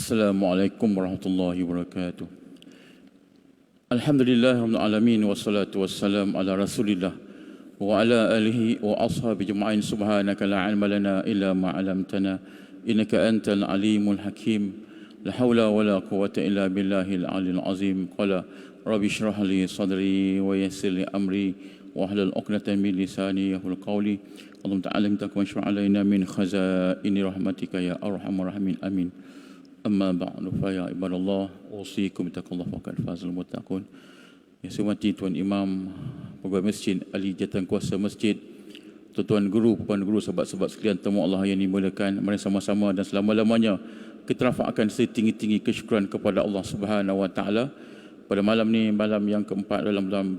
Assalamualaikum warahmatullahi wabarakatuh. Alhamdulillah rabbil alamin wassalatu wassalam ala Rasulillah wa ala alihi wa ashabi jum'ain. Subhanaka la ilma lana illa ma 'allamtana innaka antal alimul hakim. La haula wala quwwata illa billahil aliyil azim. Qala rabbi shrah li sadri wa yassir li amri wa hlul 'uqdatam min lisani yafqahu qawli. Allahumma ta'allimna wa shrah alaina min khazaini rahmatika ya arhamar rahimin. Amin. Amma ba'du fa ya ibadallah usikum bittaqwallahi faqad fazal muttaqun. Yang saya hormati Tuan Imam Pegawai Masjid Ali Jawatankuasa Masjid, tuan-tuan guru, puan guru, sahabat-sahabat sekalian tamu Allah yang dimuliakan, mari sama-sama dan selama-lamanya kita rafakkan setinggi-tinggi kesyukuran kepada Allah Subhanahu wa taala. Pada malam ni, malam yang keempat dalam bulan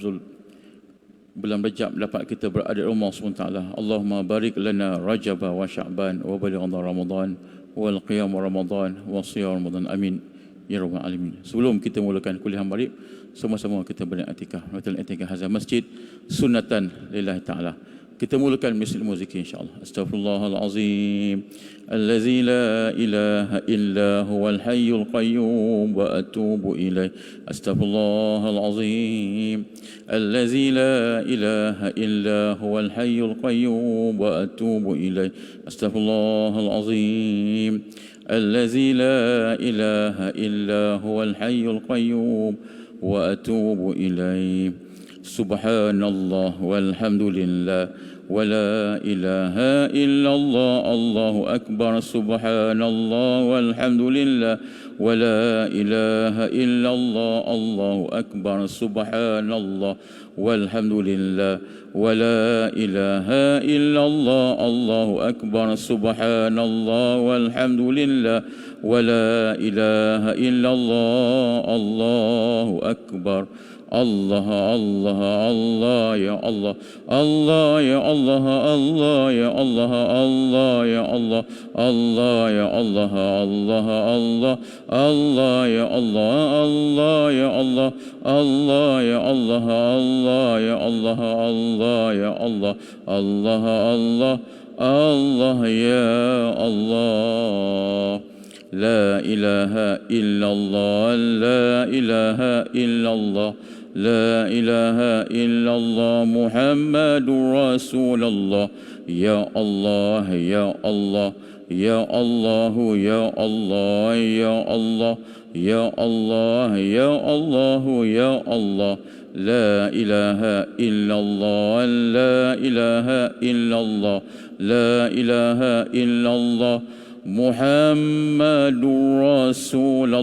Rajab, dapat kita berada di rumah SWT. Allahumma barik lana Rajab wa Sya'ban wa balighna Ramadan wal qiyam Ramadan wa siyam Ramadan. Amin ya rabbal alamin. Sebelum kita mulakan kuliah maghrib, sama-sama kita beri'tikaf. Betul i'tikaf hazal masjid sunnatan lillahi ta'ala. Kita mulakan misal muzik insya-Allah. Astaghfirullahalazim allazi la ilaha illa huwal hayyul qayyum wa atubu ilaih. Astaghfirullahalazim allazi la ilaha illa huwal hayyul qayyum wa atubu ilaih. Astaghfirullahalazim allazi la ilaha illa huwal hayyul qayyum wa atubu ilaih. Subhanallah walhamdulillah wa la ilaha illallah. Allahu akbar. Subhanallah walhamdulillah wa la ilaha illallah. Allahu akbar. Subhanallah walhamdulillah wa la ilaha illallah. Allahu akbar. Subhanallah walhamdulillah wa la ilaha illallah. Allahu akbar. Allah Allah Allah ya Allah, Allah ya Allah, Allah ya Allah, Allah ya Allah, Allah ya Allah, Allah Allah, Allah ya Allah, Allah ya Allah, Allah ya Allah, Allah ya Allah, Allah ya Allah, Allah Allah, Allah ya Allah. La ilaha illallah, la ilaha illallah, la ilaha illallah, Muhammadur Rasulullah. Ya Allah, ya Allah, ya Allah, ya Allah, ya Allah, ya Allah, ya Allah, ya Allah. La ilaha illallah, la ilaha illallah, la ilaha illallah, Muhammadur Rasulullah.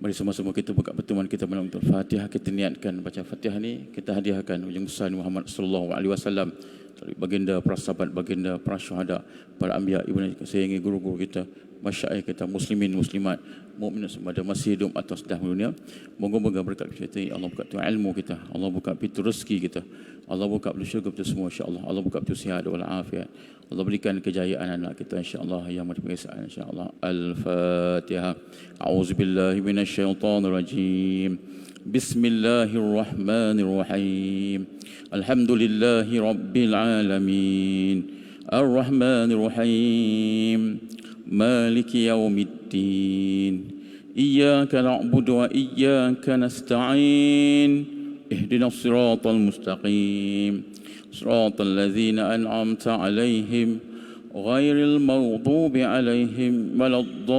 Mari sama-sama kita buka pertemuan kita malam Al-Fatihah. Kita niatkan baca Fatihah ni, kita hadiahkan ujung besar Muhammad sallallahu alaihi wasallam, baginda para sahabat, baginda para syuhada, para anbiya, ibunda sayangi guru-guru kita, masyayikh kita, muslimin muslimat, mukmin semua ada masih hidup atau sudah dunia. Moga-moga berkat kita, Allah buka pintu ilmu kita, Allah buka pintu rezeki kita, Allah buka pintu syurga kita semua insya-Allah. Allah buka pintu sihat wal afiat. Allah berikan kejayaan anak kita insya-Allah yang berkesan insya-Allah. Al-Fatihah. A'udzubillahi minasyaitonir rajim. Bismillahirrahmanirrahim. Alhamdulillahi rabbil alamin. Ar-Rahmanir Rahim. Maliki yaumiddin. Iyyaka na'budu wa iyyaka nasta'in. Ihdinas siratal mustaqim. Siratal ladzina an'amta 'alaihim ghairil maghdubi 'alaihim waladdallin.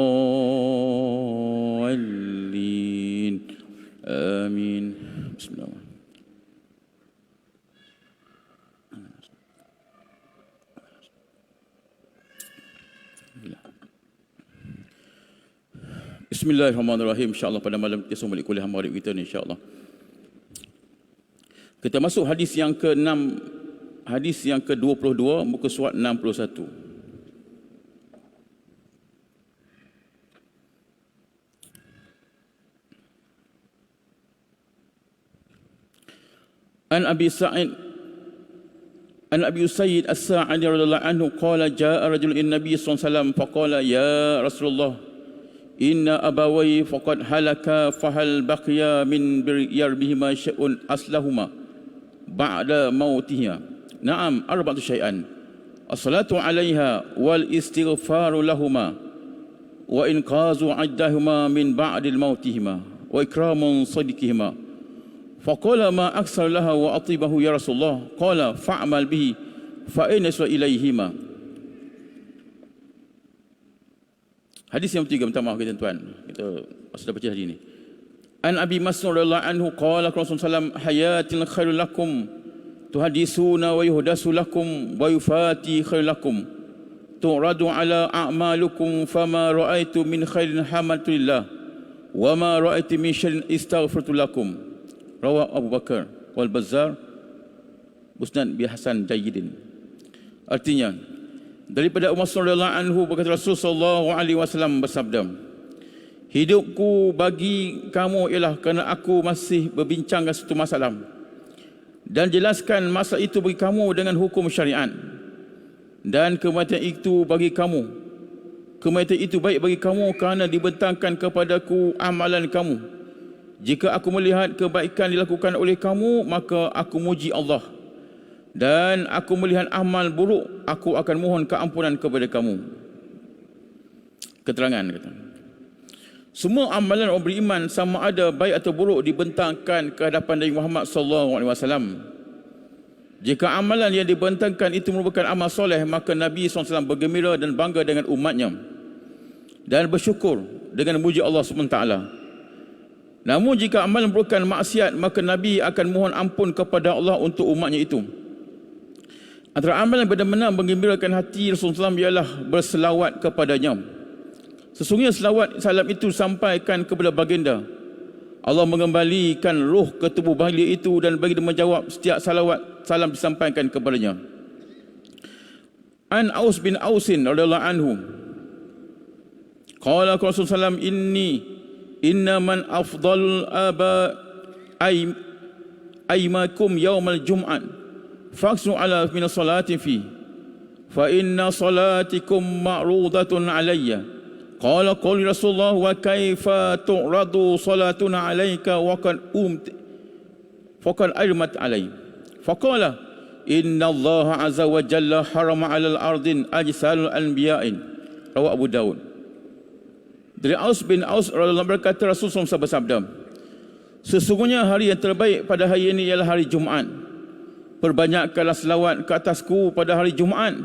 Amin. Bismillah. Bismillahirrahmanirrahim. InsyaAllah pada malam kita semua balik kuliah maghrib kita ni insyaAllah. Kita masuk hadis yang ke-6, hadis yang ke-22, muka surat 61. An Abi Sa'id An Abi Usaid As-Sa'idi radhiyallahu anhu qala jaa'a rajulun ila Nabi sallallahu alaihi wasallam faqala ya Rasulullah inna abawai faqad halaka fahal baqiya min yarbihima syai'un aslahuma ba'da mautihima. Na'am, arba'atu syai'an. as-salatu 'alaiha wal istighfaru lahuma wa inqazu 'iddahuma min ba'dil mautihima wa ikramun sadiqihima. Faqala ma aksar laha wa atibahu ya Rasulullah. Qala fa'mal bihi fa inaswa ilaihima. Hadis yang ketiga, minta maaf tuan-tuan, kita sudah baca hari ini. An Abi Mas'ud radhiyallahu anhu qala Rasulullah sallam hayatil khairul lakum tuhadisuna wa yuhdasu lakum wa yufati khairul lakum tu'radu ala a'malukum fama ra'aitu min khairin hamadulillah wa ma ra'aitu min syarrin istaghfirtu lakum. Rawah Abu Bakar wal Bazzar Musnad bi Hasan Jayyidin. Artinya, daripada Umar radhiyallahu anhu berkata Rasulullah sallallahu alaihi wasallam bersabda, hidupku bagi kamu ialah kerana aku masih berbincangkan satu masalah dan jelaskan masalah itu bagi kamu dengan hukum syariat, dan kematian itu bagi kamu, kematian itu baik bagi kamu kerana dibentangkan kepadaku amalan kamu. Jika aku melihat kebaikan dilakukan oleh kamu, maka aku muji Allah, dan aku melihat amal buruk, aku akan mohon keampunan kepada kamu. Keterangan kata, semua amalan orang beriman sama ada baik atau buruk dibentangkan ke hadapan Nabi Muhammad SAW. Jika amalan yang dibentangkan itu merupakan amal soleh, maka Nabi SAW bergembira dan bangga dengan umatnya dan bersyukur dengan memuji Allah SWT. Namun jika amalan merupakan maksiat, maka Nabi akan mohon ampun kepada Allah untuk umatnya itu. Antara amalan yang benar-benar menggembirakan hati Rasulullah SAW ialah berselawat kepadanya. Sesungguhnya selawat salam itu sampaikan kepada baginda, Allah mengembalikan roh ke tubuh baginda itu dan baginda menjawab setiap salawat salam disampaikan kepadanya. An Aus bin Ausin radhiyallahu anhu qala Rasulullah SAW inna man afdal aba aymakum yawmal jum'at faksu ala min salati fi fa inna salatikum ma'rudatun alayya. Qala qali Rasulullah wa kaifa tu'radu salatuna alayka wa qad faqad aymat alay. Faqala inna Allah azza wa jalla harama 'alal ardin ajsalul anbiya'in. Rawah Abu Daud. Dari Aus bin Aus radhiyallahu berkata Rasulullah SAW bersabda, sesungguhnya hari yang terbaik pada hari ini ialah hari Jumaat. Perbanyakkanlah selawat ke atasku pada hari Jumaat,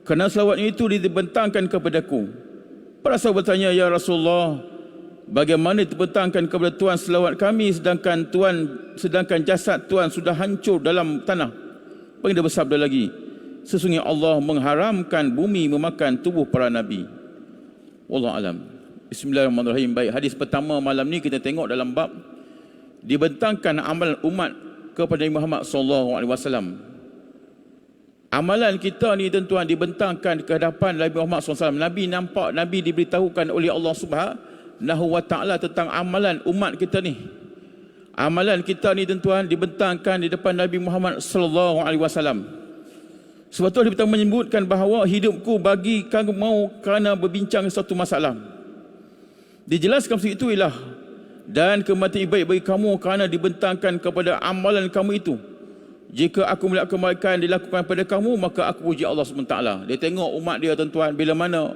kerana selawat itu dibentangkan kepadaku. Para sahabat bertanya, ya Rasulullah, bagaimana dibentangkan kepada Tuhan selawat kami sedangkan jasad Tuhan sudah hancur dalam tanah? Baginda bersabda lagi, sesungguhnya Allah mengharamkan bumi memakan tubuh para nabi. Wallahu alam. Bismillahirrahmanirrahim. Baik, hadis pertama malam ni kita tengok dalam bab dibentangkan amalan umat kepada Nabi Muhammad SAW. Amalan kita ni tuan-tuan dibentangkan ke hadapan Nabi Muhammad SAW. Nabi nampak, Nabi diberitahukan oleh Allah Subhanahu wa Ta'ala tentang amalan umat kita ni. Amalan kita ni tuan-tuan dibentangkan di depan Nabi Muhammad SAW. Sebab tu kita menyebutkan bahawa hidupku bagi kamu mau kerana berbincang satu masalah. Dijelaskan seperti itu ialah, dan kematian baik bagi kamu kerana dibentangkan kepada amalan kamu itu. Jika aku melihat kebaikan dilakukan pada kamu, maka aku puji Allah SWT. Dia tengok umat dia tuan-tuan, bila mana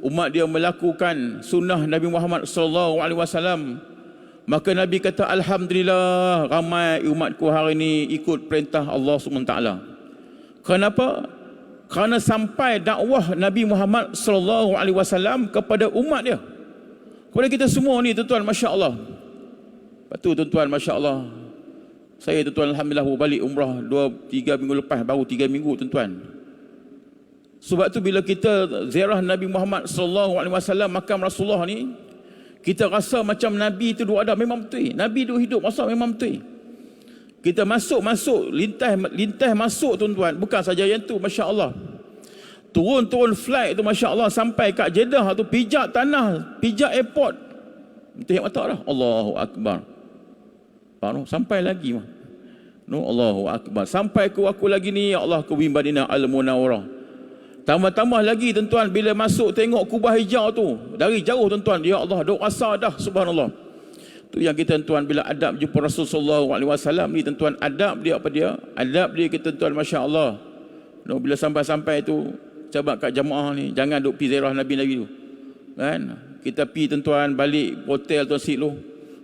umat dia melakukan sunnah Nabi Muhammad SAW, maka Nabi kata, alhamdulillah ramai umatku hari ini ikut perintah Allah SWT. Kenapa? Kerana sampai dakwah Nabi Muhammad SAW kepada umat dia, kepada kita semua ni tuan-tuan, masya-Allah. Lepas tu tuan-tuan, masya-Allah, saya tuan-tuan alhamdulillah balik umrah 2-3 minggu lepas, baru 3 minggu tuan-tuan. Sebab tu bila kita ziarah Nabi Muhammad SAW, makam Rasulullah ni, kita rasa macam Nabi itu dua ada, memang betul. Nabi itu hidup masa memang betul. Kita masuk lintas masuk tuan-tuan, bukan saja yang tu, masya-Allah. Turun flight tu, masya-Allah, sampai kat Jeddah tu, pijak tanah, pijak airport. Tengok mata dah, Allahu Akbar. Baru sampai lagi mah. No, Allahu Akbar. Sampai aku lagi ni, ya Allah, ke Madinah Al-Munawwarah. Tambah-tambah lagi tuan-tuan, bila masuk tengok kubah hijau tu dari jauh tuan-tuan, ya Allah, duk rasa dah, subhanallah. Tu yang kita tuan-tuan bila adab jumpa Rasulullah SAW ni tuan-tuan, adab dia apa dia? Adab dia kita tuan-tuan, masya-Allah. No, bila sampai-sampai tu, coba kat jemaah ni, jangan duk pi ziarah Nabi-Nabi tu. Kan? Kita pi tuan-tuan balik hotel Tuan Sik lu.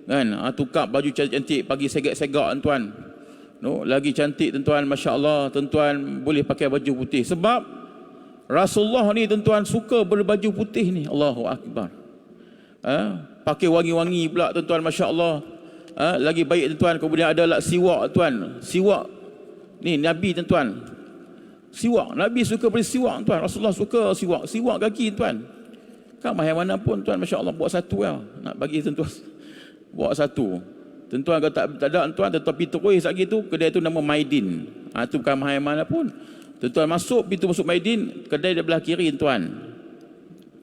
Kan? Tukar baju cantik-cantik, pagi segak-segak tuan. No, lagi cantik tuan-tuan, masya-Allah, tuan-tuan boleh pakai baju putih sebab Rasulullah ni tuan-tuan suka berbaju putih ni. Allahu akbar. Pakai wangi-wangi pula tuan-tuan, masya-Allah. Lagi baik tuan-tuan. Kemudian ada lah siwak tuan. Siwak ni Nabi tuan-tuan. Siwak, Nabi suka beri siwak tuan. Rasulullah suka siwak. Siwak kaki tuan. Kan mahal mana pun tuan, masya-Allah, buat satu lah. Nak bagi tuan-tuan. Buat satu. Tuan-tuan kalau tak ada tuan, tetapi terus lagi tu kedai tu nama Maidin. Tu bukan mahal mana pun. Tuan-tuan masuk pintu masuk Maidin, kedai dia belah kiri tuan.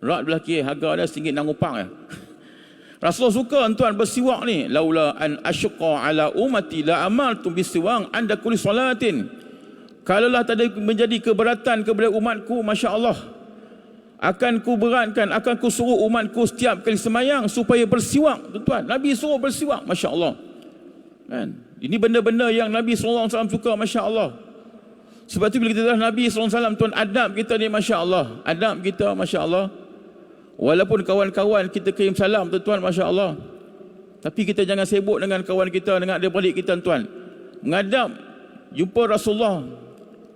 Rak belah kiri, harga dia RM1.6 ya. Rasulullah suka tuan bersiwak ni. Laula an asyqa ala ummati la amartu bisiwak anda kulli salatin. Kalaulah tadi menjadi keberatan kepada umatku, masya-Allah, akan ku beratkan, akan ku suruh umatku setiap kali semayang supaya bersiwak, tuan-tuan. Nabi suruh bersiwak, masya-Allah. Kan? Ini benda-benda yang Nabi SAW suka, masya-Allah. Sebab tu bila kita tahu Nabi SAW, tuan, adab kita ni, masya-Allah. Adab kita, masya-Allah. Walaupun kawan-kawan kita kirim salam, tuan-tuan, masya-Allah. Tapi kita jangan sibuk dengan kawan kita, dengan adik-beradik kita, tuan. Mengadap, jumpa Rasulullah.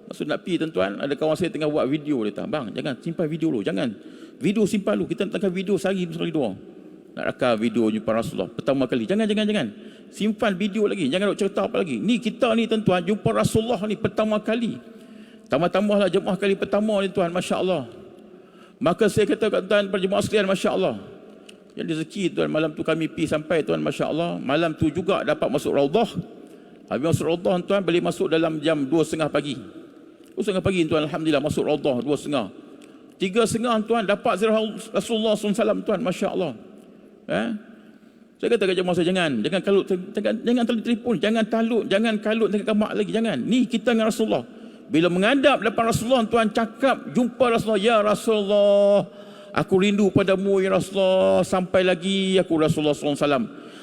Maksud nak pergi tuan-tuan, ada kawan saya tengah buat video, dia kata, bang, jangan simpan video dulu, jangan. Video simpan dulu, kita nak video sehari sekali dua. Nak rakam video jumpa Rasulullah pertama kali. Jangan. Simpan video lagi, jangan nak cerita apa lagi. Ni kita ni tuan-tuan, jumpa Rasulullah ni pertama kali. Tambah-tambahlah jemaah kali pertama ni tuan, masya-Allah. Maka saya kata kat tuan, para jemaah sekalian, masya-Allah. Yang rezeki tuan, malam tu kami pergi sampai tuan, masya-Allah. Malam tu juga dapat masuk Raudhah. Habis masuk Raudhah tuan, boleh masuk dalam jam 2.30 pagi. 2.30 pagi tuan, alhamdulillah masuk Raudhah 2.30. 3.30 tuan dapat ziarah Rasulullah SAW tuan, masya-Allah. Saya kata kat jemaah saya, jangan kalut, jangan telefon, jangan kalut dengan kamak lagi, jangan. Ni kita dengan Rasulullah. Bila menghadap depan Rasulullah tuan, cakap jumpa Rasulullah, ya Rasulullah, aku rindu padamu ya Rasulullah, sampai lagi aku Rasulullah SAW.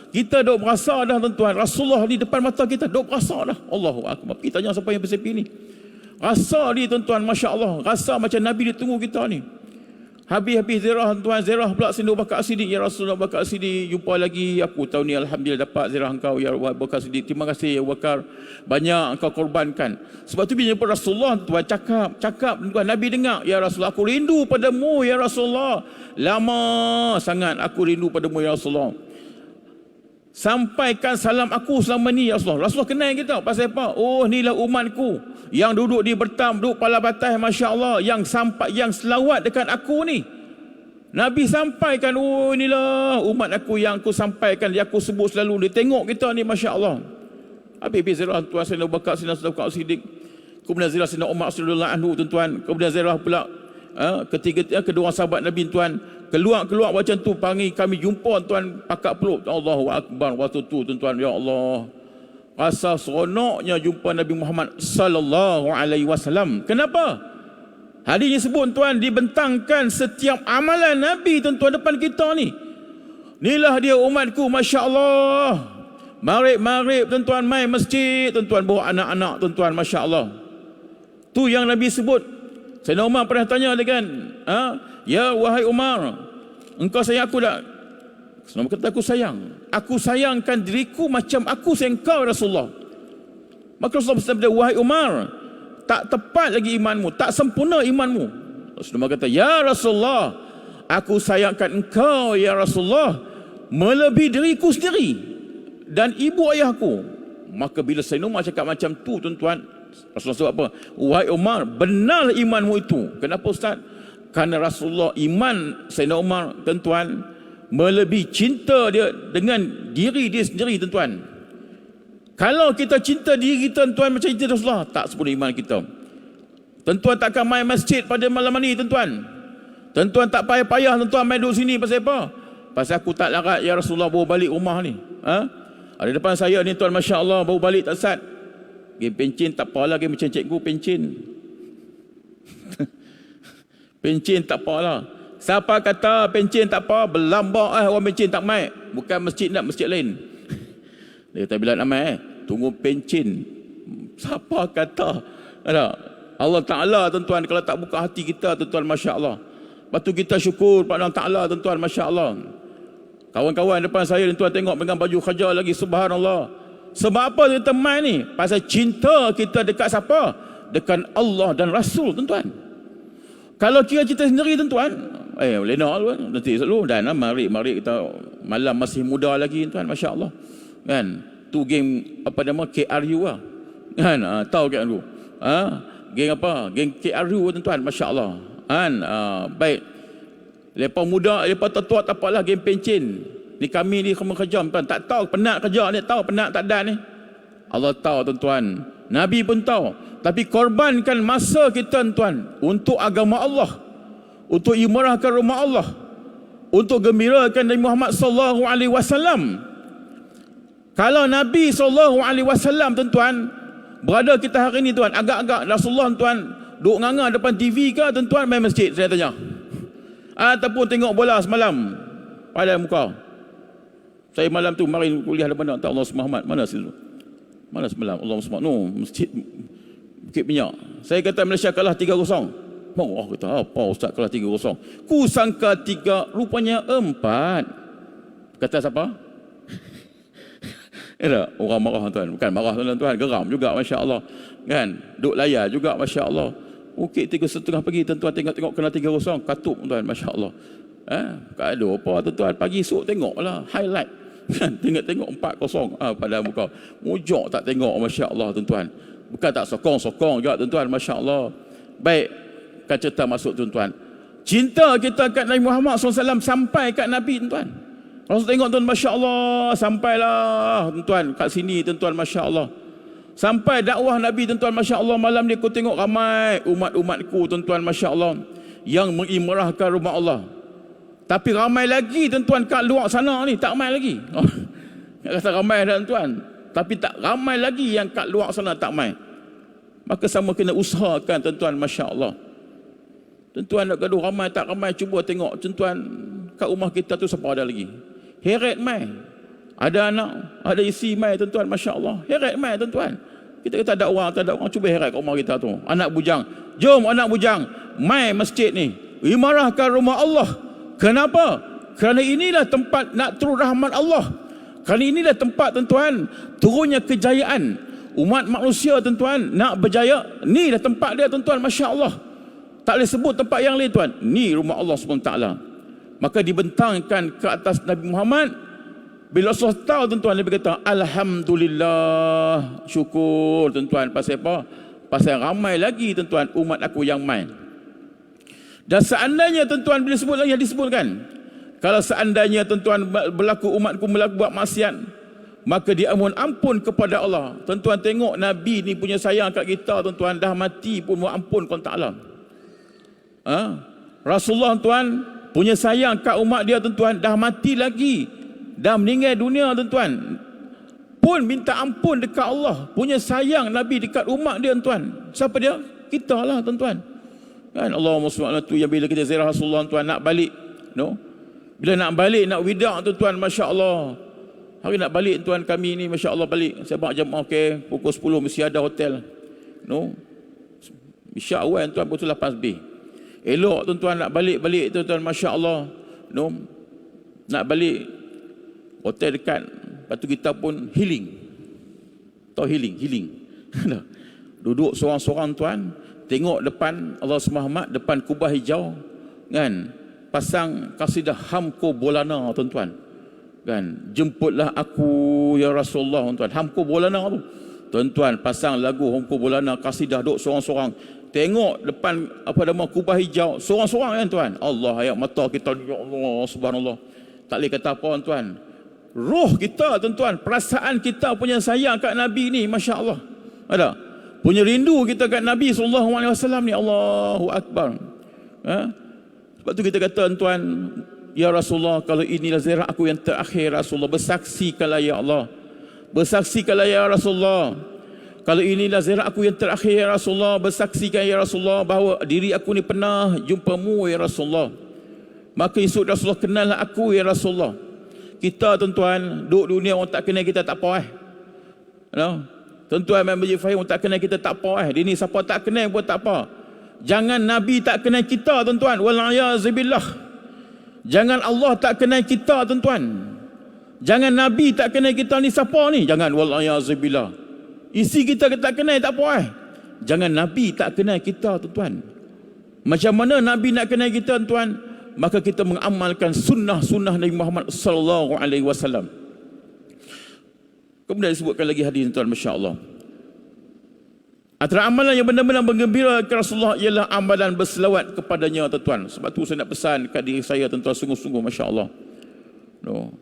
Kita dok berasa dah tuan-tuan, Rasulullah di depan mata kita, dok berasa dah. Allahu akbar. Kita jangan sampai yang bersepi ni. Rasa ni tuan-tuan, masya-Allah, rasa macam Nabi dia tunggu kita ni. Habis ziarah tuan, ziarah pula Sayyidina Abu Bakar Siddiq, ya Rasulullah Abu Bakar Siddiq, jumpa lagi aku tahun ni, alhamdulillah dapat ziarah engkau ya Abu Bakar Siddiq. Terima kasih ya Abu Bakar, banyak engkau korbankan. Sebab tu bila jumpa Rasulullah tuan, cakap tuan, Nabi dengar, ya Rasulullah, aku rindu padamu ya Rasulullah. Lama sangat aku rindu padamu ya Rasulullah. Sampaikan salam aku selama ni ya Rasulullah. Rasulullah kenal kita. Pasal apa? Oh, inilah umatku yang duduk di bertam, duduk pala batas, masya-Allah, yang selawat dekat aku ni. Nabi sampaikan, oh inilah umat aku yang aku sampaikan, yang aku sebut selalu. Dia tengok kita ni, masya-Allah. Habis ziarah tuan Sayyidina Abu Bakar Siddiq. Kemudian ziarah Sayyidina Umar radhiyallahu anhu tuan-tuan. Kemudian ziarah pula kedua sahabat Nabi tuan. Keluar macam tu, panggil kami jumpa tuan, pakak peluk. Allahu akbar. Waktu tu tuan-tuan, ya Allah, rasa seronoknya jumpa Nabi Muhammad sallallahu alaihi wasallam. Kenapa? Hadis sebut tuan, dibentangkan setiap amalan Nabi tuan-tuan depan kita ni. Inilah dia umatku, masya-Allah. Maghrib tuan-tuan main masjid, tuan-tuan bawa anak-anak tuan-tuan, masya-Allah. Tu yang Nabi sebut. Sayyidina Umar pernah tanya dia kan, ya wahai Umar, engkau sayang aku tak? Nabi kata, aku sayang. Aku sayangkan diriku macam aku sayang kau Rasulullah. Maka Rasulullah bersabda, wahai Umar, tak tepat lagi imanmu, tak sempurna imanmu. Rasulullah kata, ya Rasulullah, aku sayangkan engkau ya Rasulullah melebihi diriku sendiri dan ibu ayahku. Maka bila Sayyidina Umar cakap macam tu tuan-tuan, Rasulullah sebab apa? Wahai Umar, benar imanmu itu. Kenapa Ustaz? Karena Rasulullah, iman Sayyidina Umar tuan-tuan melebihi cinta dia dengan diri dia sendiri tuan-tuan. Kalau kita cinta diri kita tuan-tuan macam cinta Rasulullah, tak sempurna iman kita. Tuan-tuan takkan main masjid pada malam ni tuan-tuan. Tuan-tuan tak payah-payah tuan-tuan main duduk sini pasal apa? Pasal aku tak larat ya Rasulullah bawa balik rumah ni. Ada depan saya ni tuan, masya-Allah, bawa balik tak sat. Game pencin tak apalah, game macam cikgu pencin. Pencin tak apalah. Siapa kata pencin tak apa, berlambak orang pencin tak mai. Bukan masjid nak, masjid lain. Dia kata bila nak mai tunggu pencin. Siapa kata? Ada. Allah Ta'ala tuan-tuan, kalau tak buka hati kita tuan-tuan, Masya Allah. Lepas tu kita syukur pada Allah Ta'ala tuan-tuan, Masya Allah. Kawan-kawan depan saya tuan tengok dengan baju kerja lagi, subhanallah. Sebab apa kita main ni? Pasal cinta kita dekat siapa? Dekat Allah dan Rasul tuan-tuan. Kalau kira kita sendiri tuan-tuan, boleh nak tuan, nanti selalu dan mari kita malam masih muda lagi tuan, Masya Allah. Kan? Tu game apa nama KRU lah. Kan? Tahu kan tu? Geng apa? Geng KRU tuan-tuan, Masya Allah. Kan? Baik. Lepas muda, lepas tua tak apalah, game pencin. Ni kami ni kerja tuan, tak tahu penat kerja ni, tahu penat tak ada ni. Allah tahu tuan-tuan. Nabi pun tahu. Tapi korbankan masa kita tuan untuk agama Allah, untuk imarahkan rumah Allah, untuk gembirakan Nabi Muhammad sallallahu alaihi wasallam. Kalau Nabi sallallahu alaihi wasallam tuan-tuan, berada kita hari ni tuan, agak-agak Rasulullah tuan duk nganga depan TV ke tuan-tuan, main masjid saya tanya. Ataupun tengok bola semalam pada muka. Saya malam tu mari kuliah depan Allah Muhammad, mana situ? Mana semalam Allah Muhammad? No, masjid Bukit Minyak. Saya kata Malaysia kalah 3-0. Oh, kata apa ustaz kalah 3-0? Ku sangka 3, rupanya 4. Kata siapa? Orang marah tuan. Bukan marah tuan, geram juga, Masya Allah. Kan? Duk layar juga, Masya Allah. Bukit 3:30 pagi tuan-tuan tengok kena 3-0, katuk tuan, Masya Allah. Ada apa tuan-tuan, pagi esok tengoklah highlight. Tengok 4-0 pada muka. Mujok tak tengok, Masya Allah tuan-tuan. Bukan tak sokong juga tuan-tuan, Masya Allah. Baik, kan cerita masuk tuan-tuan. Cinta kita kat Nabi Muhammad SAW sampai kat Nabi tuan-tuan. Rasul tengok tuan, Masya Allah, sampailah tuan-tuan kat sini tuan-tuan, Masya Allah. Sampai dakwah Nabi tuan-tuan, Masya Allah. Malam ni aku tengok ramai umat-umatku tuan-tuan, Masya Allah, yang mengimarahkan rumah Allah. Tapi ramai lagi tuan-tuan kat luar sana ni, tak ramai lagi. Nak kata ramai dah tuan, tapi tak ramai lagi yang kat luar sana tak ramai. Maka sama kena usahakan tuan-tuan, Masya Allah. Tuan-tuan nak gaduh ramai tak ramai, cuba tengok tuan-tuan kat rumah kita tu siapa ada lagi. Heret mai. Ada anak, ada isi mai tuan-tuan, Masya Allah. Heret mai tuan-tuan. Kita kata tak ada orang, cuba heret kat rumah kita tu. Anak bujang, jom anak bujang mai masjid ni, imarahkan rumah Allah. Kenapa? Kerana inilah tempat nak turun rahmat Allah. Kerana inilah tempat tuan-tuan turunnya kejayaan umat manusia tuan-tuan nak berjaya. Inilah tempat dia tuan-tuan, Masya Allah. Tak boleh sebut tempat yang lain tuan. Ni rumah Allah SWT. Maka dibentangkan ke atas Nabi Muhammad. Bila Rasulullah tahu tuan-tuan, Nabi kata Alhamdulillah, syukur tuan-tuan. Pasal apa? Pasal ramai lagi tuan-tuan umat aku yang main. Dan seandainya tuan-tuan, bila sebut lagi disebutkan, kalau seandainya tuan-tuan berlaku umatku buat maksiat, maka dia mohon ampun kepada Allah. Tuan-tuan tengok Nabi ni punya sayang kat kita tuan-tuan, dah mati pun mohon ampun kepada Allah. Rasulullah tuan punya sayang kat umat dia tuan-tuan, dah mati lagi, dah meninggal dunia tuan-tuan, pun minta ampun dekat Allah. Punya sayang Nabi dekat umat dia tuan. Siapa dia? Kita lah tuan-tuan. Kan Allahumma subhanahu tu yang bila kita ziarah Rasulullah tuan nak balik, no? Bila nak balik nak wida tuan-tuan, Masya Allah. Hari nak balik tuan kami ni, Masya Allah balik. Saya buat jemaah pukul 10 mesti ada hotel. No? Isyak awal tuan pukul 8 lebih. Elok tuan-tuan nak balik tuan-tuan, Masya Allah. No? Nak balik hotel dekat. Lepas tu kita pun healing. Tahu healing. Duduk seorang-seorang tuan, tengok depan Allah SWT, depan kubah hijau, kan, pasang kasidah Hamko Bolana tuan-tuan, kan, jemputlah aku ya Rasulullah tuan-tuan. Hamko Bolana tu tuan-tuan, pasang lagu Hamko Bolana, kasidah, duk seorang-seorang tengok depan apa nama kubah hijau, seorang-seorang kan tuan. Allah, ayat mata kita, ya Allah, subhanallah, tak boleh kata apa tuan. Roh kita tuan-tuan, perasaan kita punya sayang kat Nabi ni, Masya Allah, ada punya rindu kita kat Nabi SAW ni, Allahu Akbar. Sebab tu kita kata tuan, ya Rasulullah, kalau inilah ziarah aku yang terakhir Rasulullah, bersaksikanlah ya Allah, bersaksikanlah ya Rasulullah, kalau inilah ziarah aku yang terakhir ya Rasulullah, bersaksikan ya Rasulullah bahawa diri aku ni pernah jumpamu ya Rasulullah. Maka esok Rasulullah kenallah aku ya Rasulullah. Kita tuan-tuan duduk dunia, orang tak kenal kita tak apa no? Tuan-tuan Imam Masjid Fahim tak kenal kita tak apa Dia ni siapa tak kenal pun tak apa. Jangan Nabi tak kenal kita tuan-tuan. Wal'ayazibillah. Jangan Allah tak kenal kita tuan-tuan. Jangan Nabi tak kenal kita ni siapa ni. Jangan wal'ayazibillah. Isi kita tak kenal tak apa Jangan Nabi tak kenal kita tuan-tuan. Macam mana Nabi nak kenal kita tuan? Maka kita mengamalkan sunnah-sunnah Nabi Muhammad sallallahu alaihi wasallam. Kemudian disebutkan lagi hadis tuan, masya-Allah. Antara amalan yang benar-benar menggembirakan Rasulullah ialah amalan berselawat kepadanya tuan-tuan. Sebab tu saya nak pesan kat diri saya tuan-tuan, sungguh-sungguh masya-Allah. No.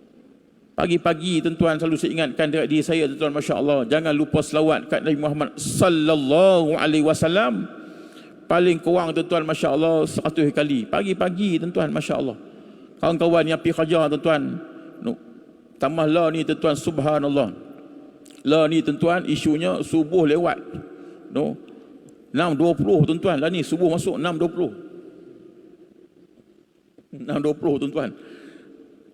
Pagi-pagi tuan-tuan selalu saya ingatkan dekat diri saya tuan-tuan, masya-Allah, jangan lupa selawat kat Nabi Muhammad sallallahu alaihi wasallam. Paling kurang tuan-tuan, masya-Allah, 100 kali pagi-pagi tuan-tuan, masya-Allah. Kawan-kawan yang pergi kerja tuan-tuan, no. Tambah lah ni tuan-tuan, subhanallah. Lah ni tuan-tuan, isunya subuh lewat. No. 6.20 tuan-tuan. Lah ni subuh masuk 6.20. 6.20 tuan-tuan.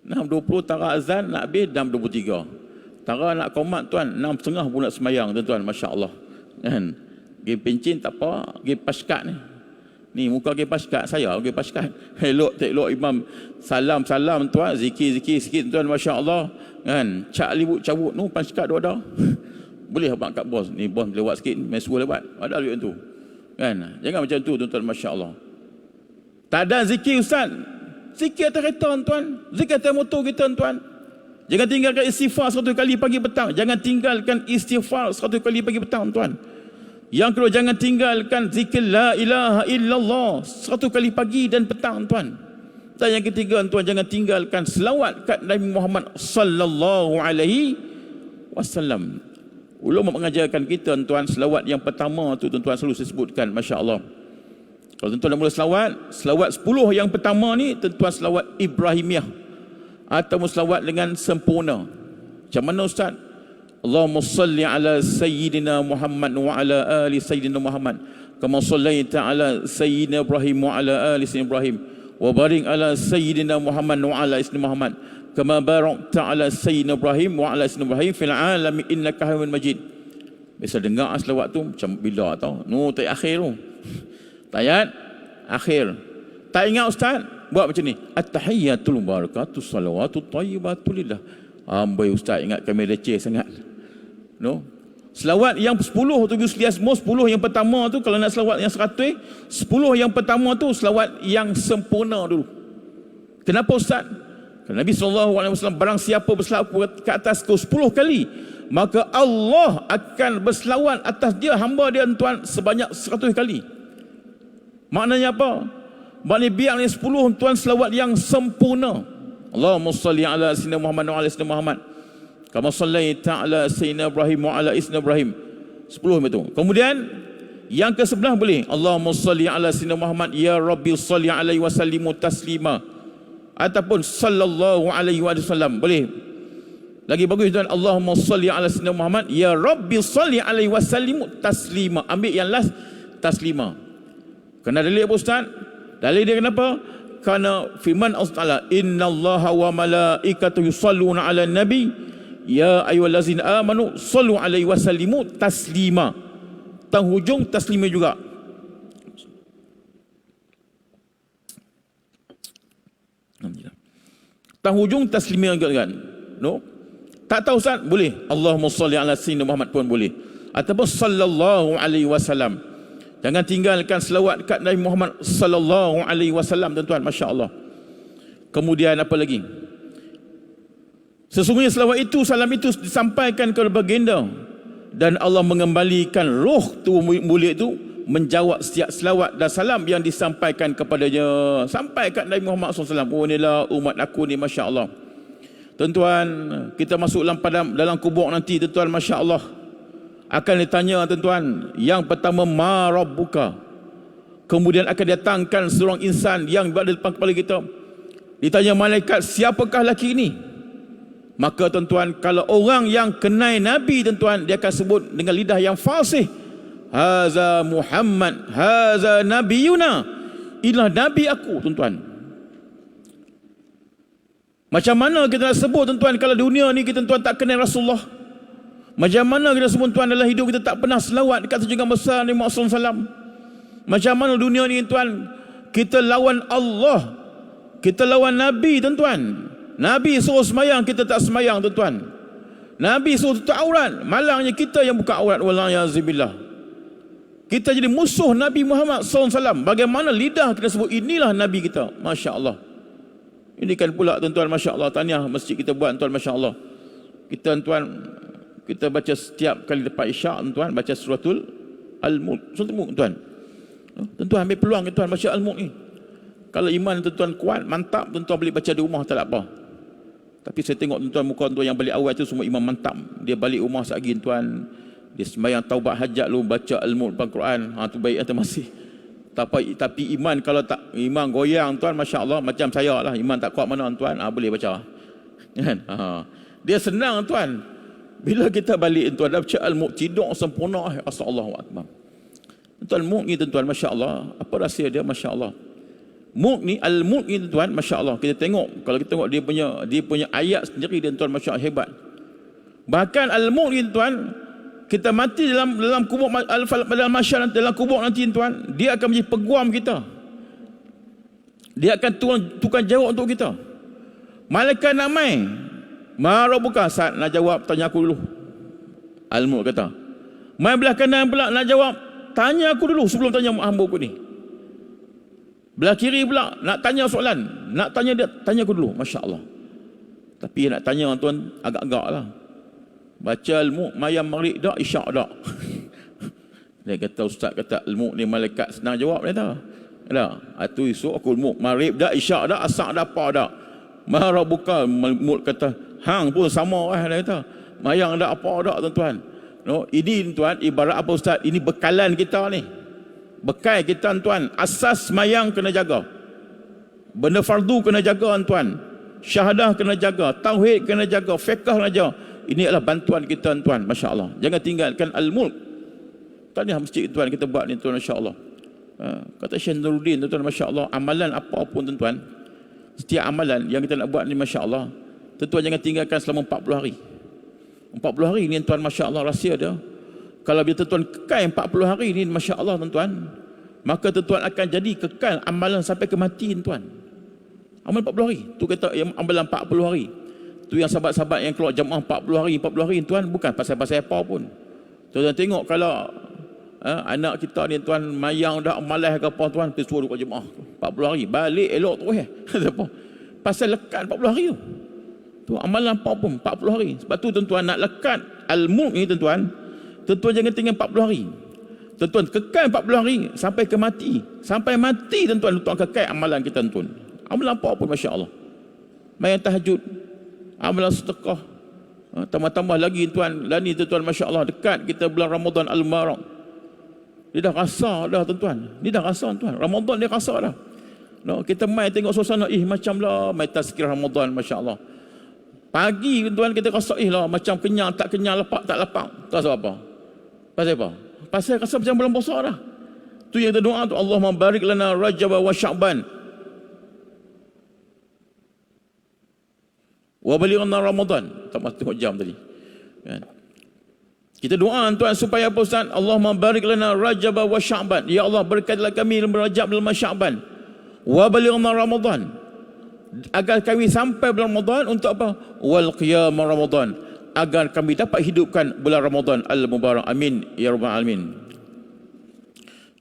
6.20 tara azan nak habis 6.23. Tara nak komat tuan 6.30 pun nak semayang tuan-tuan, masya-Allah. Kan? Pergi pencin tak apa, pergi paskat ni. Ni muka pergi paskat, saya pergi paskat. Elok elok imam salam-salam tuan, zikir-zikir sikit tuan, masya-Allah. Kan? Cak libut cabut nu paskat dah ada. Boleh abang kat bos. Ni bos lewat sikit, main suruh lewat. Ada duit tu. Kan? Jangan macam tu tuan-tuan, masya-Allah. Tak ada zikir ustaz. Zikir atas kereta tuan. Zikir atas motor kita tuan. Jangan tinggalkan istighfar 100 kali pagi petang. Jangan tinggalkan istighfar 100 kali pagi petang tuan. Yang kedua, jangan tinggalkan zikir la ilaha illallah 100 kali pagi dan petang tuan. Dan yang ketiga tuan, jangan tinggalkan selawat kat Nabi Muhammad sallallahu alaihi wasallam. Ulama mengajarkan kita tuan, selawat yang pertama tu tuan selalu saya sebutkan, masya-Allah. Kalau tuan nak mula selawat 10 yang pertama ni tuan selawat Ibrahimiyah atau selawat dengan sempurna. Macam mana ustaz? Allahumma salli ala sayyidina Muhammad wa ala ali sayyidina Muhammad kama sallaita ala sayyidina Ibrahim wa ala ali sayyidina Ibrahim wa barik ala sayyidina Muhammad wa ala sayyidina Muhammad kama barakta ala sayyidina Ibrahim wa ala sayyidina Ibrahim fil alamin innaka Hamidum Majid. Biasa dengar selawat tu macam bila tau. Nu tak akhir tu. Tayat akhir. Tak ingat ustaz? Buat macam ni. At-tahiyyatul barakatus salawatut thayyibatu lillah. Amboi ustaz ingat kami receh sangat. No. Selawat yang 10 tu semua 10 yang pertama tu kalau nak selawat yang 100, 10 yang pertama tu selawat yang sempurna dulu. Kenapa ustaz? Kerana Nabi SAW barang siapa berselawat ke atas ke 10 kali, maka Allah akan berselawat atas dia, hamba dia tuan, sebanyak 100 kali. Maknanya apa? Maknanya biar ni 10 tuan selawat yang sempurna. Allahumma salli ala sayyidina Muhammad wa ala sayyidina Muhammad kama sallaita ala sayyidina Ibrahim wa ala sayyidina Ibrahim. 10 betul. Kemudian yang ke-11 boleh Allahumma salli ala sayyidina Muhammad ya rabbi salli alaihi wasallimu taslima ataupun sallallahu alaihi wasallam boleh. Lagi bagus tuan, Allahumma salli ala sayyidina Muhammad ya rabbi salli alaihi wasallimu taslima. Ambil yang last taslima. Kena dalil apa ustaz? Dalil dia kenapa? Karena firman Allah Taala, innallaha wa malaikatahu yusalluna 'alan nabi ya ayyuhallazina amanu sallu 'alaihi wa sallimu taslima. Tang hujung taslima juga. Tang hujung taslima juga kan? No? Tak tahu ustaz? Boleh. Allahumma salli ala sayyidina Muhammad pun boleh. Ataupun sallallahu alaihi wasallam. Jangan tinggalkan selawat kat Nabi Muhammad sallallahu alaihi wasallam tuan-tuan, masya-Allah. Kemudian apa lagi? Sesungguhnya selawat itu, salam itu disampaikan kepada baginda dan Allah mengembalikan roh tu mulia itu menjawab setiap selawat dan salam yang disampaikan kepadanya. Sampai kat Nabi Muhammad SAW. Oh inilah umat aku ni, masya-Allah. Tuan-tuan, kita masuk dalam kubur nanti tuan-tuan, masya-Allah. Akan ditanya tuan-tuan, yang pertama ma rabbuka. Kemudian akan datangkan seorang insan yang berada depan kepala kita. Ditanya malaikat, siapakah lelaki ini? Maka tuan-tuan, kalau orang yang kenal Nabi tuan-tuan, dia akan sebut dengan lidah yang fasih, haza Muhammad, haza nabiyuna. Inilah nabi aku tuan-tuan. Macam mana kita nak sebut tuan-tuan kalau dunia ni kita tuan tak kenal Rasulullah? Macam mana kita semua tuan dalam hidup kita tak pernah selawat dekat junjungan besar Nabi Muhammad SAW. Macam mana dunia ni tuan, kita lawan Allah, kita lawan Nabi tuan-tuan. Nabi suruh semayang, kita tak semayang tuan-tuan. Nabi suruh tutup aurat, malangnya kita yang buka aurat. Wallahiyazibillah. Kita jadi musuh Nabi Muhammad SAW. Bagaimana lidah kita sebut inilah Nabi kita. Masya Allah. Ini kan pula tuan-tuan, Masya Allah, tahniah masjid kita buat tuan, Masya Allah. Kita tuan, kita baca setiap kali lepas isyak tuan, baca suratul Al-Mulk. Suratul Mulk tuan. Tuan-tuan ambil peluang tuan baca Al-Mulk ni. Kalau iman tuan-tuan kuat, mantap, tuan-tuan boleh baca di rumah tak apa. Tapi saya tengok tuan-tuan muka tuan yang balik awal tu semua imam mantap. Dia balik rumah sekali tuan, dia sembahyang taubat hajat lu, baca Al-Mulk Al-Quran. Tu baik atau masih. Tapi iman kalau tak, iman goyang tuan, Masya Allah, macam saya lah, iman tak kuat mana tuan, boleh baca. Kan? Dia senang tuan. Bila kita balik tuan, dah baca Al-Mulk, tidur sempurna, Allahu Akbar. Tuan, Mulk ni tuan, Masya Allah, apa rahsia dia, Masya Allah. Mulk ni, Al-Mulk ni tuan, Masya Allah, kita tengok, kalau kita tengok dia punya ayat sendiri dia tuan, Masya Allah, hebat. Bahkan Al-Mulk ni tuan, kita mati dalam kubur, dalam masyarakat, dalam kubur nanti tuan, dia akan menjadi peguam kita. Dia akan tukar jawab untuk kita. Malaikat nak main, marah bukan saat nak jawab, tanya aku dulu. Al-Mulk kata. Main belah kanan pula nak jawab, tanya aku dulu sebelum tanya hamba aku ni. Belah kiri pula nak tanya soalan, nak tanya dia, tanya aku dulu. Masya Allah. Tapi nak tanya tuan agak-agak lah. Baca Al-Mulk mayam maghrib dak, isyak dak. Dia kata ustaz kata Al-Mulk ni malaikat senang jawab dia tahu. Dah, atu esok aku Al-Mulk maghrib dak, isyak dak, asak dak, apa dak. Marah buka Mulk kata hang pun sama dia kata. Mayang dak apa dak tuan-tuan. No, ini tuan ibarat apa ustaz? Ini bekalan kita ni. Bekal kita tuan, asas mayang kena jaga. Benda fardu kena jaga tuan. Syahadah kena jaga, tauhid kena jaga, fiqh kena jaga. Ini adalah bantuan kita tuan, Masya Allah. Jangan tinggalkan Al-Mulk. Tadi masjid tuan kita buat ni tuan, Masya Allah. Kata Syekh Nuruddin tuan, Masya Allah, amalan apapun tuan, setiap amalan yang kita nak buat ni, Masya Allah, tuan jangan tinggalkan selama 40 hari. 40 hari ni tuan, Masya Allah, rahsia dia. Kalau bila tuan kekal 40 hari ni, Masya Allah tuan, maka tuan akan jadi kekal amalan sampai kematian tuan. Amalan 40 hari. Tu kata yang amalan 40 hari. Tu yang sahabat-sahabat yang keluar jemaah 40 hari tuan, bukan pasal-pasal apa pun. Tuan tengok kalau anak kita ni tuan mayang dah malas ke apa tuan, pergi suruh duduk jemaah 40 hari. Balik elok terus apa? Pasal lekat 40 hari tu. Tu amalan apa pun 40 hari. Sebab tu tuan nak lekat Al-Mulk ni tuan, jangan tinggal 40 hari. Tuan kekal 40 hari sampai ke mati. Sampai mati tuan kekal amalan kita tuan. Amalan apa pun, Masya Allah. Main tahajud, amalan sedekah. Tambah-tambah lagi tuan, dan ni tuan, Masya Allah, dekat kita bulan Ramadan Al-Mubarak. Dia dah rasa dah tuan. Dia dah rasa tuan. Ramadan dia rasa dah. No, kita main tengok suasana, macam lah main tazkir Ramadan, Masya Allah. Pagi tuan kita rasa lah macam kenyang tak kenyang, lepak tak lepak. Tak sebab apa? Pasal apa? Pasal rasa macam bulan puasa dah. Tu yang kita doa tu, Allahumma barik lana Rajab wa Sya'ban wa balighna Ramadan. Tak mesti tengok jam tadi. Kan? Kita doa tuan supaya apa Ustaz? Allahumma barik lana Rajab wa Sya'ban. Ya Allah, berkatilah kami dalam Rajab dalam Sya'ban. Wa balighna Ramadan. Agar kami sampai bulan Ramadan untuk apa? Wal qiyam Ramadan. Agar kami dapat hidupkan bulan Ramadan Al-Mubarak. Amin ya rabbal alamin.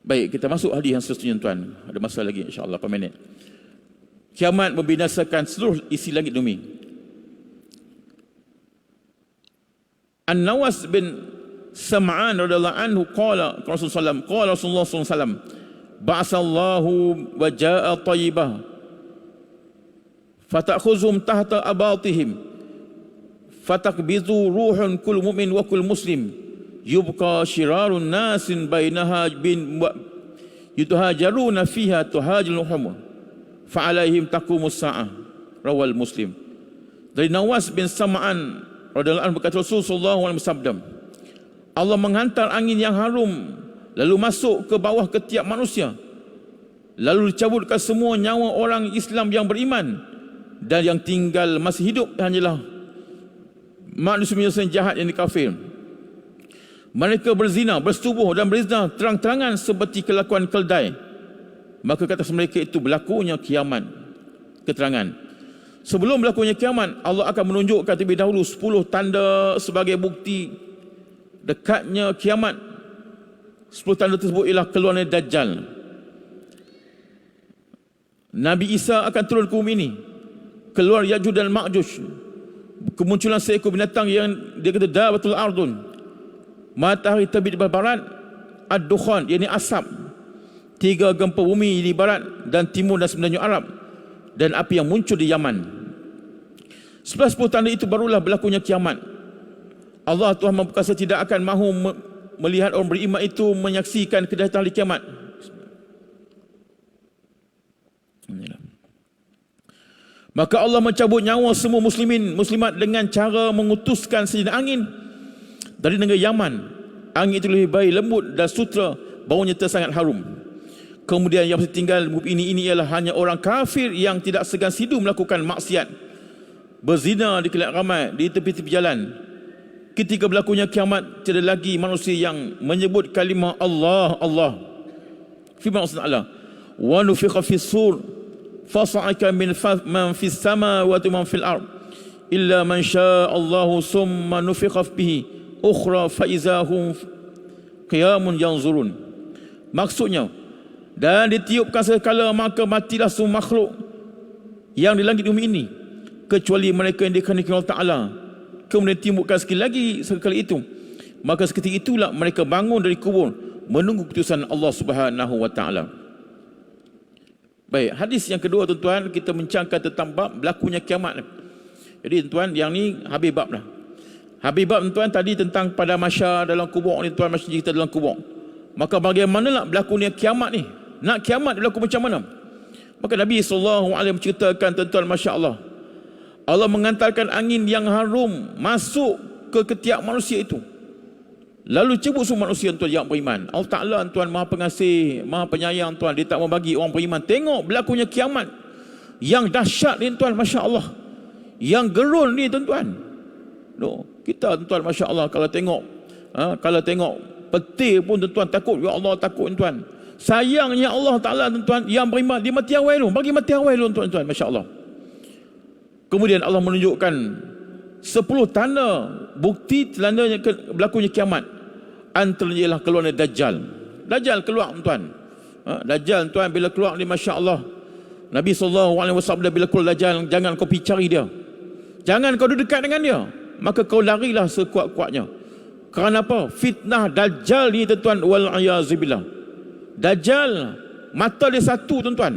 Baik, kita masuk hadis yang seterusnya tuan. Ada masa lagi insya-Allah berapa minit. Kiamat membinasakan seluruh isi langit bumi. An-Nawas bin Sam'an radhiyallahu anhu qala Rasulullah sallallahu alaihi wasallam ba'asallahu wa jaa'a tayyibah fatakhuzum tahta abatihim fatakbizu ruhun kul mu'min wa kul muslim yubqa shirarun nasin bainaha bin yutuhajaruna fiha tuhajul hum fa'alaihim taqumus sa'ah. Rawal Muslim. Dari Nawas bin Sam'an radhiyallahu anhu berkata Rasulullah SAW, Allah menghantar angin yang harum lalu masuk ke bawah ketiak manusia, lalu dicabutkan semua nyawa orang Islam yang beriman, dan yang tinggal masih hidup hanyalah manusia yang jahat yang kafir. Mereka berzina, bersetubuh dan berzina terang-terangan seperti kelakuan keldai. Maka kata mereka itu berlakunya kiamat. Keterangan. Sebelum berlakunya kiamat, Allah akan menunjukkan terlebih dahulu 10 tanda sebagai bukti dekatnya kiamat. 10 tanda tersebut ialah keluarnya Dajjal. Nabi Isa akan turun ke bumi ini. Keluar Ya'juj dan Ma'juj. Kemunculan seekor binatang yang dia kata Dabatul Ardun. Matahari terbit di barat, ad-dukhan, yakni asap. 3 gempa bumi di barat dan timur dan semenanjung Arab, dan api yang muncul di Yaman. Setelah 10 tanda itu barulah berlakunya kiamat. Allah Tuhan Maha Perkasa tidak akan mahu melihat orang beriman itu menyaksikan kedatangan hari kiamat. Maka Allah mencabut nyawa semua muslimat dengan cara mengutuskan sejenis angin dari negeri Yaman. Angin itu lebih baik, lembut dan sutera, baunya sangat harum. Kemudian yang tinggal ini ialah hanya orang kafir yang tidak segan sidu melakukan maksiat, berzina di kelak ramai di tepi-tepi jalan. Ketika berlakunya kiamat, tiada lagi manusia yang menyebut kalimah Allah, Allah. Firman Allah, wa nufikha fis sur fasa'aka min man fis samawati wa man fil ard illa man syaa Allahu summa nufikha bihi ukhra fa izahum qiyamun yanzurun. Maksudnya, dan ditiupkan sekala maka matilah semua makhluk yang di langit bumi ini kecuali mereka yang dikehendaki Allah Ta'ala. Kemudian timbulkan sekali itu, maka seketika itulah mereka bangun dari kubur menunggu keputusan Allah Subhanahu wa Ta'ala. Baik, hadis yang kedua tuan-tuan, kita bincangkan tentang bab berlakunya kiamat. Jadi tuan-tuan, yang ni habis bab dah. Habis bab tuan-tuan tadi tentang pada mahsyar dalam kubur ni tuan, masih cerita dalam kubur. Maka bagaimanalah berlakunya kiamat ni? Nak kiamat berlaku macam mana? Maka Nabi SAW menceritakan tuan-tuan, Masya Allah, Allah mengantarkan angin yang harum masuk ke ketiak manusia itu. Lalu cebut semua manusia tuan yang beriman. Allah Ta'ala tuan Maha Pengasih, Maha Penyayang tuan. Dia tak membagi orang beriman. Tengok berlakunya kiamat yang dahsyat ni tuan, Masya Allah. Yang gerun ni tuan-tuan. Kita tuan, Masya Allah, kalau tengok petir pun tuan takut. Ya Allah, takut tuan. Sayangnya Allah Ta'ala tuan yang beriman, dia mati awal dulu. Bagi mati awal dulu tuan, Masya Allah. Kemudian Allah menunjukkan 10 tanda bukti tandanya berlakunya kiamat. Antaranya ialah keluarnya Dajjal. Dajjal keluar tuan. Dajjal tuan bila keluar ni, Masya Allah, Nabi SAW bila keluar Dajjal, jangan kau pergi cari dia, jangan kau duduk dekat dengan dia, maka kau larilah sekuat-kuatnya. Kerana apa? Fitnah Dajjal ni tuan, wal-ayazibillah. Dajjal mata dia satu tuan,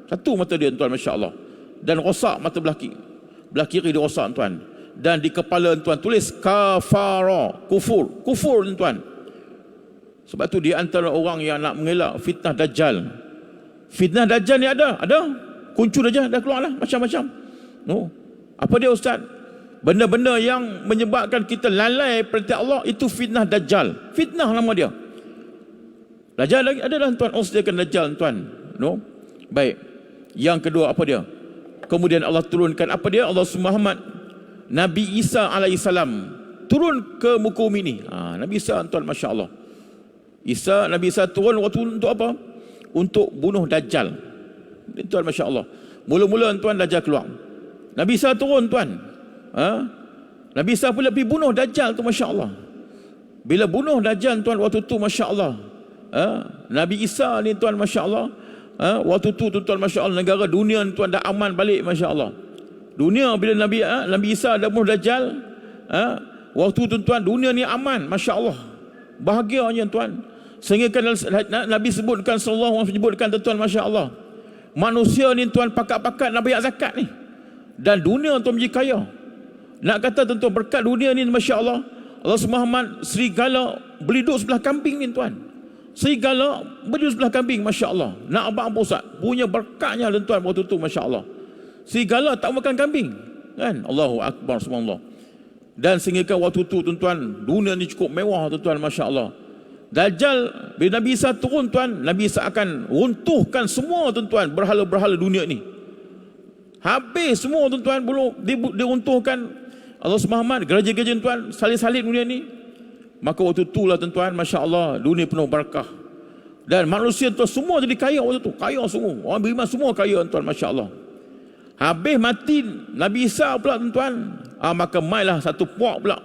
satu mata dia tuan, Masya Allah, dan rosak mata belah kiri dia rosak tuan, dan di kepala tuan tulis kafara, kufur tuan. Sebab tu di antara orang yang nak mengelak fitnah Dajjal. Fitnah Dajjal ni ada kuncur aja dah keluar lah macam-macam. Apa dia ustaz? Benda-benda yang menyebabkan kita lalai perintah Allah, itu fitnah Dajjal. Fitnah nama dia. Dajjal lagi ada dah tuan, sediakan Dajjal tuan. Baik. Yang kedua apa dia? Kemudian Allah turunkan apa dia? Allah Muhammad, Nabi Isa alaihissalam turun ke muka bumi ini. Nabi Isa tuan, Masya Allah. Nabi Isa turun waktu untuk apa? Untuk bunuh Dajjal. Tuan, Masya Allah. Mula-mula tuan Dajjal keluar. Nabi Isa turun tuan. Nabi Isa pula pergi bunuh Dajjal tu, Masya Allah. Bila bunuh Dajjal tuan waktu tu, Masya Allah, Nabi Isa ni tuan, Masya Allah, waktu tu tuan, Masya Allah, negara dunia tuan dah aman balik, Masya Allah. Dunia bila Nabi Isa dah bunuh Dajjal, waktu tu tuan dunia ni aman, Masya Allah. Bahagianya tuan. Sehingga kan Nabi sebutkan, sallallahu alaihi wasallam sebutkan tuan, Masya Allah, manusia ni tuan pakat-pakat nak bayar zakat ni, dan dunia tuan menjadi kaya. Nak kata tuan berkat dunia ni, Masya Allah, Allah Muhammad, serigala beli duduk sebelah kambing ni tuan. Serigala beli duduk sebelah kambing, Masya Allah. Nak abang pusat punya berkatnya tuan waktu tu, Masya Allah. Serigala tak makan kambing kan. Allahu Akbar, subhanallah. Dan sehingga waktu tu tuan-tuan, dunia ni cukup mewah tuan-tuan, Masya Allah. Dajjal bila Nabi Isa turun tuan, Nabi Isa akan runtuhkan semua tuan-tuan berhala-berhala dunia ni. Habis semua tuan-tuan, diruntuhkan Allah Muhammad, gereja-gereja tuan, salib-salib dunia ni. Maka waktu itulah tuan-tuan, Masya Allah, dunia penuh barakah. Dan manusia tu semua jadi kaya waktu tu. Kaya semua. Orang beriman semua kaya tuan-tuan, Masya Allah. Habis mati Nabi Isa pula tuan-tuan. Maka mailah satu puak pula.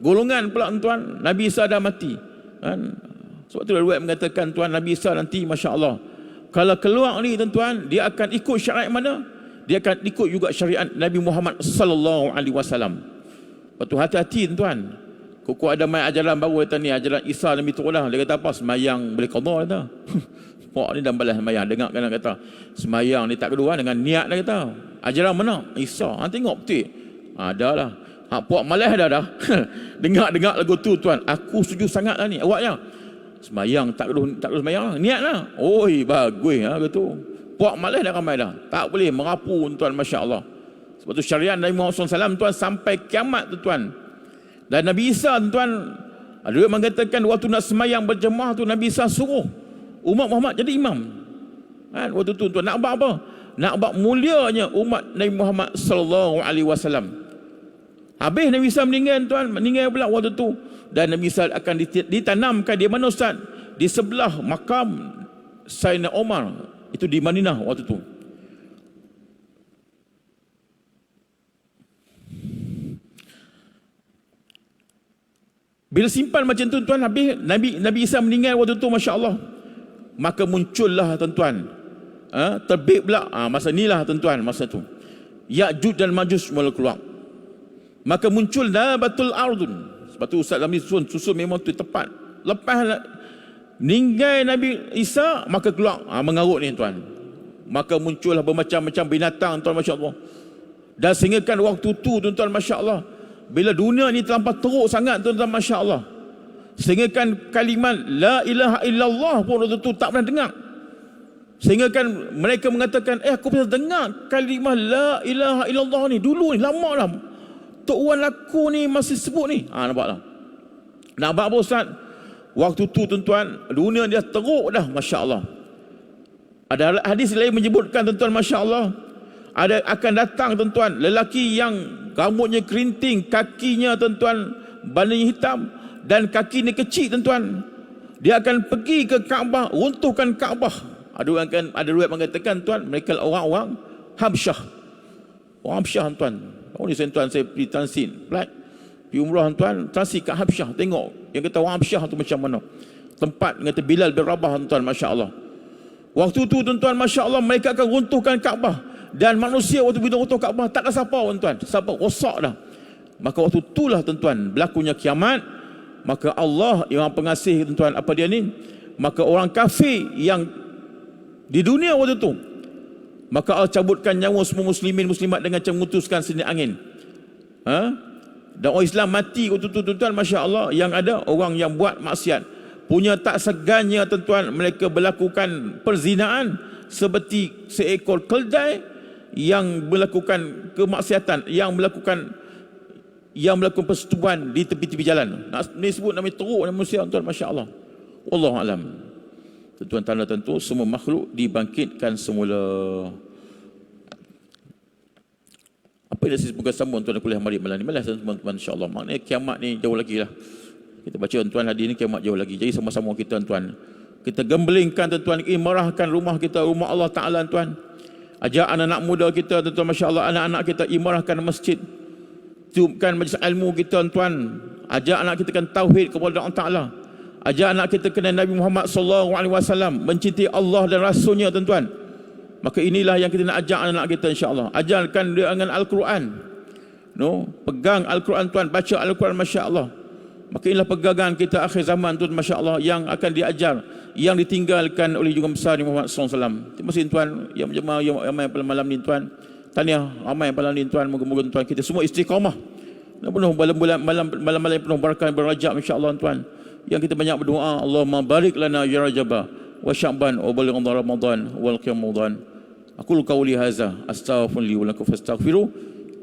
Golongan pula tuan-tuan. Nabi Isa dah mati. Kan? Sebab tu riwayat mengatakan tuan, Nabi Isa nanti Masya Allah, kalau keluar ni tuan-tuan, dia akan ikut syariat mana? Dia akan ikut juga syariat Nabi Muhammad sallallahu alaihi wasallam. Lepas tu hati-hati tuan-tuan. Kok ada main ajaran baru kata ni, ajaran Isa Nabi tu dah. Dia kata apa? Semayang boleh qada kata. Puak ni dah balas semayang. Dengar kan kata, semayang ni tak kedua dengan niat dia kata. Ajaran mana? Isa. Tengok betul. Ada lah. Puak malas dah. Dengar lagu tu tuan. Aku setuju sangat lah ni. Awaknya semayang tak kedua semayang lah. Niat lah. Oi, bagus lah gitu. Puak malas dah ramai dah. Tak boleh merapu tuan, Masya Allah. Sebab tu syariat Nabi Muhammad SAW tuan sampai kiamat tuan. Dan Nabi Isa tuan, ada yang mengatakan waktu nak semayang berjemaah tu Nabi Isa suruh umat Muhammad jadi imam. Kan waktu tu tuan nak buat apa? Nak buat mulianya umat Nabi Muhammad sallallahu alaihi wasallam. Habis Nabi Isa meninggal pula waktu tu, dan Nabi Isa akan ditanamkan di mana Ustaz? Di sebelah makam Sayyidina Umar, itu di Madinah waktu tu. Bila simpan macam tu tuan, habis Nabi Isa meninggal waktu tu, Masya Allah, maka muncullah tuan-tuan, terbit pula masa inilah tuan-tuan, masa tu Ya'juj dan Ma'juj mula keluar. Maka muncul dabatul ardun. Sebab tu Ustaz Ramli susun memang tu tepat. Lepas meninggal Nabi Isa, maka keluar mengarut ni tuan. Maka muncullah bermacam-macam binatang tuan, Masya Allah. Dan sehinggakan waktu tu tuan-tuan, Masya Allah, bila dunia ni terlampau teruk sangat tuan-tuan, Masya Allah, sehinggakan kalimat la ilaha illallah pun waktu tu tak pernah dengar. Sehinggakan mereka mengatakan, aku pernah dengar kalimat la ilaha illallah ni dulu ni, lama dah. Tok Wan aku ni masih sebut ni. Nampak tak? Nampak apa Ustaz? Waktu tu tuan-tuan, dunia dia teruk dah, Masya Allah. Ada hadis lain menyebutkan tuan-tuan, Masya Allah, ada akan datang tuan-tuan lelaki yang rambutnya kerinting, kakinya tuan-tuan badannya hitam, dan kaki ni kecil tuan-tuan. Dia akan pergi ke Kaabah, runtuhkan Kaabah. Ada riwayat mengatakan tuan, mereka orang-orang Habsyah. Orang Habsyah tuan. Oh ni tuan, saya pergi transit flight, pergi umrah tuan, transit kat Habsyah, tengok yang kata orang Habsyah tu macam mana. Tempat kata Bilal bin Rabah tuan, Masya Allah. Waktu tu tuan-tuan, Masya Allah, mereka akan runtuhkan Kaabah. Dan manusia waktu bila runtuh Kaabah tak ada siapa tuan, siapa rosak dah. Maka waktu itulah tuan-tuan berlakunya kiamat. Maka Allah yang pengasih tuan-tuan, apa dia ni? Maka orang kafir yang di dunia waktu tu, maka Allah cabutkan nyawa semua muslimin muslimat dengan cara mengutuskan sendi angin. Dan orang Islam mati waktu tu tuan-tuan, Masya Allah, yang ada orang yang buat maksiat. Punya tak segannya tuan-tuan, mereka berlakukan perzinaan seperti seekor keldai yang melakukan kemaksiatan, yang melakukan persetubuhan di tepi-tepi jalan. Ini sebut namanya teruk manusia tuan, Masya Allah. Wallahu alam. Tuan-tuan, tanda tentu semua makhluk dibangkitkan semula. Apa yang saya bukan sambung tuan kuliah mari malam ni. Malas teman-teman, insya-Allah. Maknanya kiamat ni jauh lagi lah. Kita baca tuan hadis ni, kiamat jauh lagi. Jadi sama-sama kita tuan, kita gembelingkan tuan, imarahkan rumah kita, rumah Allah Taala tuan. Ajak anak-anak muda kita tuan, Masya Allah, anak-anak kita imarahkan masjid, tiupkan majlis ilmu kita tuan. Ajak anak kita kan tauhid kepada Allah Taala. Ajak anak kita kenal Nabi Muhammad sallallahu alaihi wasallam, mencintai Allah dan Rasulnya tuan-tuan. Maka inilah yang kita nak ajak anak kita, insya-Allah. Ajarkan dia dengan Al-Quran. Pegang Al-Quran tuan, baca Al-Quran, Masya Allah. Maka inilah pegangan kita akhir zaman tuan, Masya Allah, yang akan diajar, yang ditinggalkan oleh junjungan besar Nabi Muhammad sallallahu alaihi wasallam. Terima kasih tuan yang berjemaah yang ramai pada malam ni tuan. Tahniah ramai pada malam ni tuan. Moga-moga tuan kita semua istiqamah. Penuh malam-malam penuh barakah berrajab, insya-Allah tuan. Yang kita banyak berdoa, Allahumma barik lana ya Rajaba wa Sya'ban wa baligh Ramadan wal qiyam Ramadan. Aku qawli hadza astaghfirullahi wa lakum fastaghfiru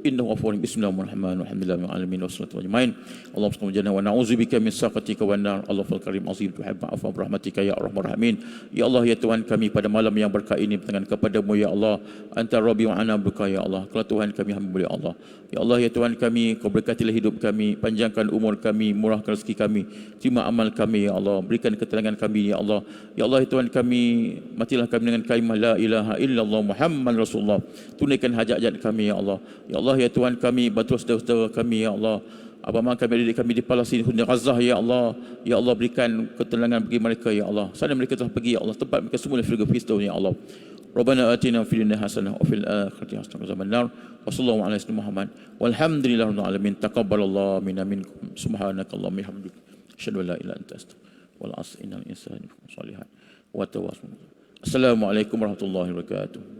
innahu ghafurur rahim. Bismillahirrahmanirrahim. Alhamdulillahil alamin wassalatu ajmain. Allahumma salli jannah wa na'udzubika min saqatika wan nar. Allahul karim azim tuhibbu afwa rahmatika ya arhamar rahimin. Ya Allah ya Tuhan kami, pada malam yang berkah ini bertangan kepadamu ya Allah. Anta rabbi wa ana abduka ya Allah. Kalau Tuhan kami hamba ya Allah. Ya Allah ya Tuhan kami, kau berkatilah hidup kami, panjangkan umur kami, murahkan rezeki kami, terima amal kami ya Allah, berikan keterangan kami ya Allah. Ya Allah ya Tuhan kami, matilah kami dengan kalimah la ilaha illallah Muhammad Rasulullah. Tunaikan hajat-hajat kami ya Allah. Ya Allah ya Tuhan kami, bantu saudara-saudara kami ya Allah. Abang kami, adik kami di Palestin, di Gaza ya Allah. Ya Allah berikan ketenangan bagi mereka ya Allah. Sana mereka telah pergi ya Allah, tempat mereka semua di syurga Firdaus ya Allah. Rabbana atina fid dunya hasanah wa fil akhirati hasanah wa qina adzabannar. Wa sallallahu ala sayyidina Muhammad walhamdulillahirabbil alamin. Taqabbalallahu minna minkum. Subhanakallahumma hamdika asyhadu an la ilaha illa anta astaghfiruka wal asr innal insana lafi khusr. Assalamualaikum warahmatullahi wabarakatuh.